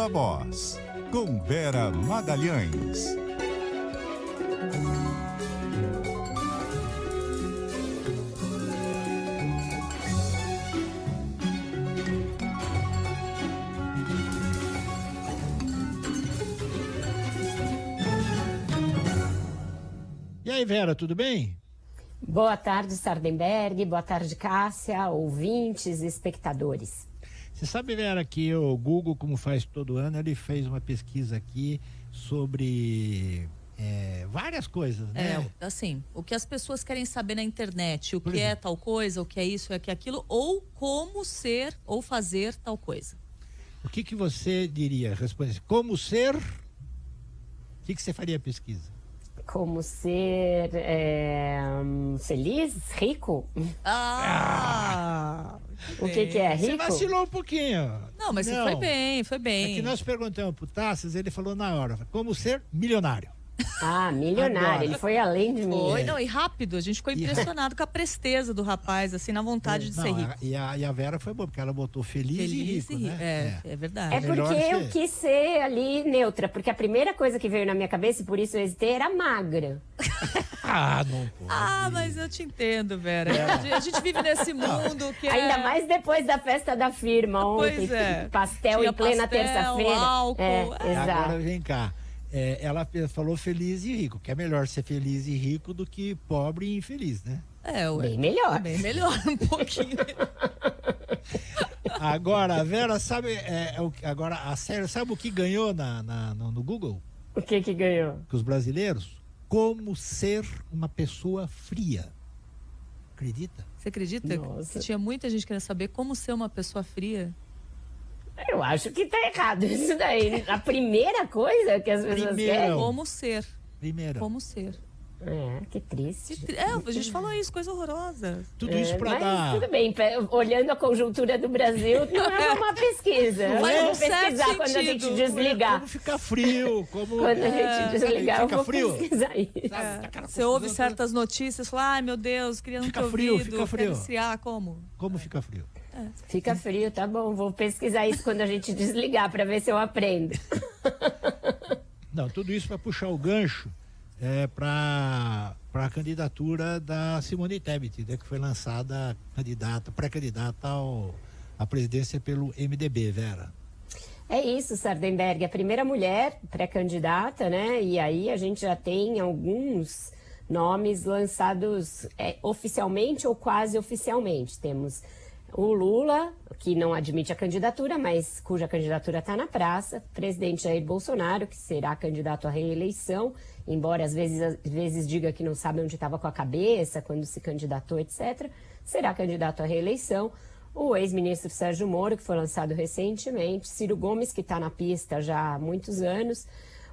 Viva Voz, com Vera Magalhães. E aí, Vera, tudo bem? Boa tarde, Sardenberg. Boa tarde, Cássia, ouvintes e espectadores. Você sabe, Vera, que o Google, como faz todo ano, ele fez uma pesquisa aqui sobre várias coisas, né? Assim, o que as pessoas querem saber na internet, o que é tal coisa, o que é isso, o que é aquilo, ou como ser ou fazer tal coisa. O que você diria? Responde, como ser? O que você faria a pesquisa? Como ser feliz, rico? O que é rico? Você vacilou um pouquinho. Não, mas você foi bem, foi bem. É que nós perguntamos pro Tassas, ele falou na hora, como ser milionário. Ah, milionário, Agora. Ele foi além de mim. Foi, não, e rápido, a gente ficou impressionado com a presteza do rapaz, assim, na vontade de ser rico. E a Vera foi boa, porque ela botou feliz e rico, né? É verdade. É porque eu quis ser ali neutra, porque a primeira coisa que veio na minha cabeça, e por isso eu hesitei, era magra. Não pode. Mas eu te entendo, Vera. A gente vive nesse mundo que Ainda mais depois da festa da firma ontem. Pois é. Pastel Tinha em plena terça-feira. álcool. Exato. Agora vem cá. Ela falou feliz e rico, que é melhor ser feliz e rico do que pobre e infeliz, né? Bem melhor. Bem melhor, um pouquinho. Agora, a Vera sabe, agora a sério, sabe o que ganhou no Google? O que ganhou? Que os brasileiros, como ser uma pessoa fria. Acredita? Você acredita Nossa. que tinha muita gente querendo saber como ser uma pessoa fria? Eu acho que tá errado isso daí. A primeira coisa que as pessoas querem. Como ser. Primeiro. Como ser. Que triste. A gente falou isso, coisa horrorosa. Tudo isso pra Mas dar. tudo bem, olhando a conjuntura do Brasil, não é uma pesquisa. Vamos pesquisar quando a gente desligar. Como ficar frio, como... Quando a gente desligar, eu fica vou frio. pesquisar isso. Você ouve certas notícias, fala, ai meu Deus, queria não ter ouvido. Fica frio. Como? Como fica frio? Fica frio, tá bom. Vou pesquisar isso quando a gente desligar para ver se eu aprendo. Não, tudo isso para puxar o gancho para a candidatura da Simone Tebet, né, que foi lançada pré-candidata à presidência pelo MDB, Vera. É isso, Sardenberg, a primeira mulher pré-candidata, né? E aí a gente já tem alguns nomes lançados oficialmente ou quase oficialmente. Temos o Lula, que não admite a candidatura, mas cuja candidatura está na praça. Presidente Jair Bolsonaro, que será candidato à reeleição, embora às vezes diga que não sabe onde estava com a cabeça, quando se candidatou, etc. Será candidato à reeleição. O ex-ministro Sérgio Moro, que foi lançado recentemente. Ciro Gomes, que está na pista já há muitos anos.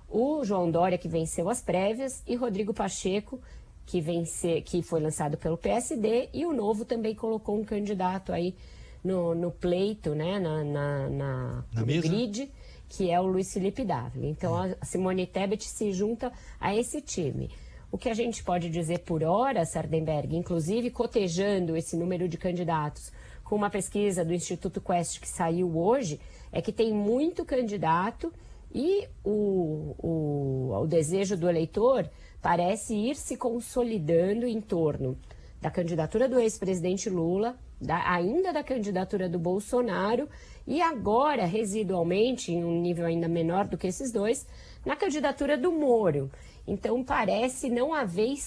O João Dória, que venceu as prévias. E Rodrigo Pacheco, que foi lançado pelo PSD, e o Novo também colocou um candidato aí no pleito, né, no grid, que é o Luiz Felipe Dávila. Então a Simone Tebet se junta a esse time. O que a gente pode dizer por hora, Sardenberg, inclusive cotejando esse número de candidatos com uma pesquisa do Instituto Quest que saiu hoje, é que tem muito candidato e o desejo do eleitor parece ir se consolidando em torno da candidatura do ex-presidente Lula, ainda da candidatura do Bolsonaro e agora, residualmente, em um nível ainda menor do que esses dois, na candidatura do Moro. Então parece não haver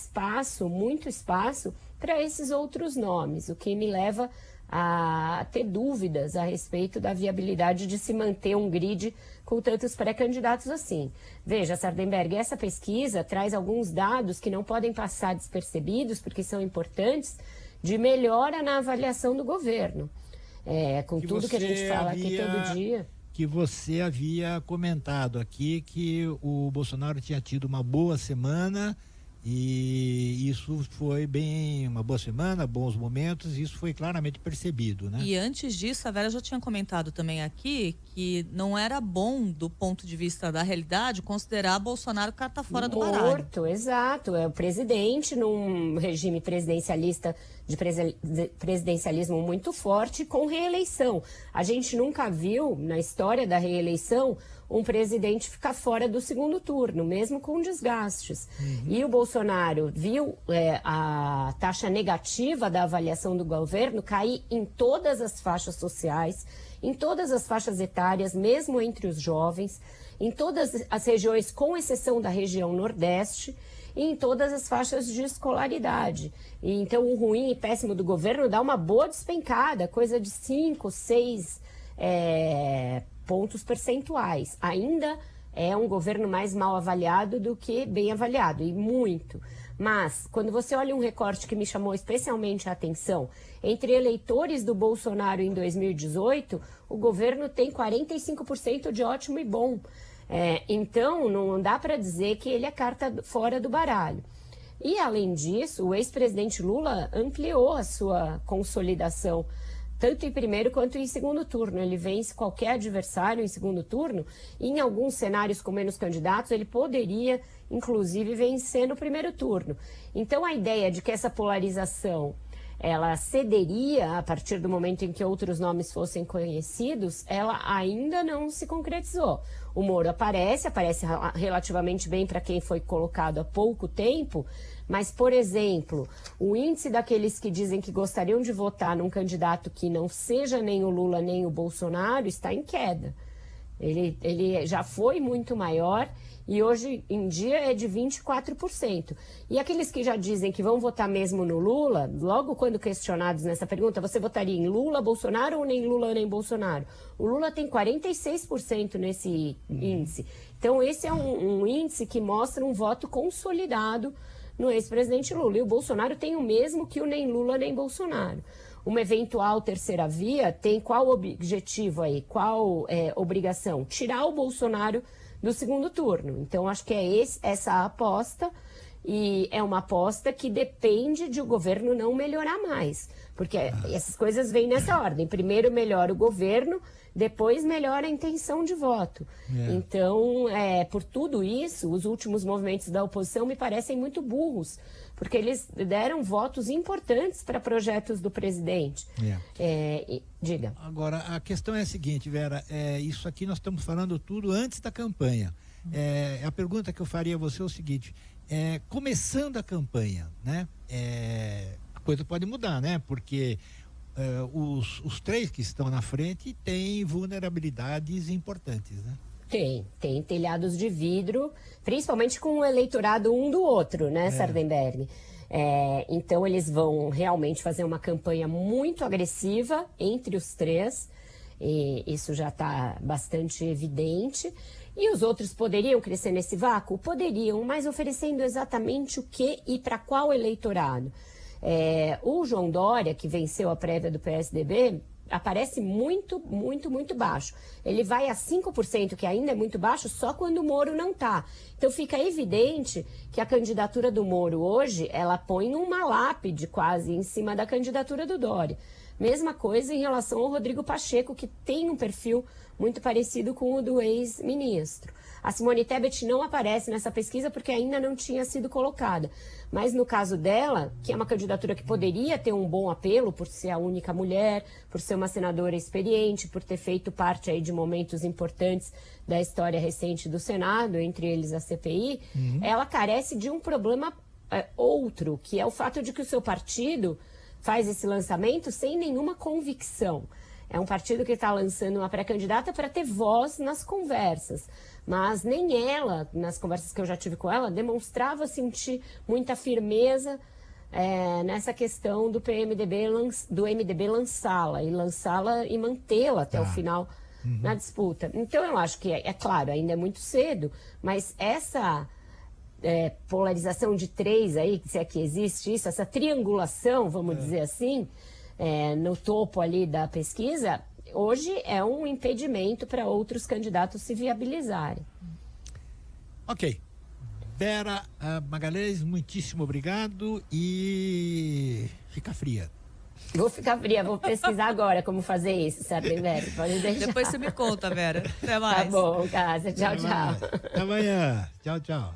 muito espaço para esses outros nomes, o que me leva a ter dúvidas a respeito da viabilidade de se manter um grid com tantos pré-candidatos assim. Veja, Sardenberg, essa pesquisa traz alguns dados que não podem passar despercebidos, porque são importantes, de melhora na avaliação do governo. Com tudo que a gente fala aqui todo dia. Que você havia comentado aqui que o Bolsonaro tinha tido uma boa semana E isso foi bem uma boa semana, bons momentos, e isso foi claramente percebido, né? E antes disso, a Vera já tinha comentado também aqui que não era bom, do ponto de vista da realidade, considerar Bolsonaro carta fora do baralho. Morto, exato. É o presidente num regime presidencialista, de presidencialismo muito forte, com reeleição. A gente nunca viu, na história da reeleição, um presidente ficar fora do segundo turno, mesmo com desgastes. E o Bolsonaro viu a taxa negativa da avaliação do governo cair em todas as faixas sociais, em todas as faixas etárias, mesmo entre os jovens, em todas as regiões, com exceção da região Nordeste, e em todas as faixas de escolaridade. E, então, o ruim e péssimo do governo dá uma boa despencada, coisa de 5, 6 pontos percentuais. Ainda é um governo mais mal avaliado do que bem avaliado, e muito. Mas, quando você olha um recorte que me chamou especialmente a atenção, entre eleitores do Bolsonaro em 2018, o governo tem 45% de ótimo e bom. Então, não dá para dizer que ele é carta fora do baralho. E, além disso, o ex-presidente Lula ampliou a sua consolidação, tanto em primeiro quanto em segundo turno. Ele vence qualquer adversário em segundo turno, e em alguns cenários com menos candidatos, ele poderia, inclusive, vencer no primeiro turno. Então, a ideia de que essa polarização ela cederia a partir do momento em que outros nomes fossem conhecidos, ela ainda não se concretizou. O Moro aparece relativamente bem para quem foi colocado há pouco tempo, mas, por exemplo, o índice daqueles que dizem que gostariam de votar num candidato que não seja nem o Lula nem o Bolsonaro está em queda. Ele já foi muito maior e hoje em dia é de 24%. E aqueles que já dizem que vão votar mesmo no Lula, logo quando questionados nessa pergunta, você votaria em Lula, Bolsonaro ou nem Lula nem Bolsonaro? O Lula tem 46% nesse índice. Então esse é um índice que mostra um voto consolidado no ex-presidente Lula. E o Bolsonaro tem o mesmo que o nem Lula nem Bolsonaro. Uma eventual terceira via tem qual objetivo aí, qual obrigação? Tirar o Bolsonaro do segundo turno. Então, acho que é essa a aposta, e é uma aposta que depende de o governo não melhorar mais, porque essas coisas vêm nessa ordem. Primeiro melhora o governo, depois melhora a intenção de voto. Então, por tudo isso, os últimos movimentos da oposição me parecem muito burros, porque eles deram votos importantes para projetos do presidente. Diga. Agora, a questão é a seguinte, Vera, isso aqui nós estamos falando tudo antes da campanha. A pergunta que eu faria a você é o seguinte, começando a campanha, né, a coisa pode mudar, né, porque os três que estão na frente têm vulnerabilidades importantes, né? Tem telhados de vidro, principalmente com o eleitorado um do outro, né, Sardenberg? Então eles vão realmente fazer uma campanha muito agressiva entre os três, e isso já está bastante evidente. E os outros poderiam crescer nesse vácuo? Poderiam, mas oferecendo exatamente o que e para qual eleitorado? O João Dória, que venceu a prévia do PSDB, aparece muito, muito, muito baixo. Ele vai a 5%, que ainda é muito baixo, só quando o Moro não está. Então fica evidente que a candidatura do Moro hoje, ela põe uma lápide quase em cima da candidatura do Dória. Mesma coisa em relação ao Rodrigo Pacheco, que tem um perfil muito parecido com o do ex-ministro. A Simone Tebet não aparece nessa pesquisa porque ainda não tinha sido colocada. Mas no caso dela, que é uma candidatura que poderia ter um bom apelo por ser a única mulher, por ser uma senadora experiente, por ter feito parte aí de momentos importantes da história recente do Senado, entre eles a CPI, ela carece de um problema outro, que é o fato de que o seu partido faz esse lançamento sem nenhuma convicção. É um partido que está lançando uma pré-candidata para ter voz nas conversas. Mas nem ela, nas conversas que eu já tive com ela, demonstrava sentir muita firmeza nessa questão do MDB lançá-la e mantê-la até o final na disputa. Então eu acho que, é claro, ainda é muito cedo, mas essa polarização de três aí, se é que existe isso, essa triangulação, vamos dizer assim, no topo ali da pesquisa, hoje é um impedimento para outros candidatos se viabilizarem. Ok. Vera Magalhães, muitíssimo obrigado e fica fria. Vou ficar fria, vou pesquisar agora como fazer isso, Sardenberg. Pode deixar. Depois você me conta, Vera. Até mais. Tá bom, Cássia. Tchau, Até tchau. mais. Até amanhã. Tchau, tchau.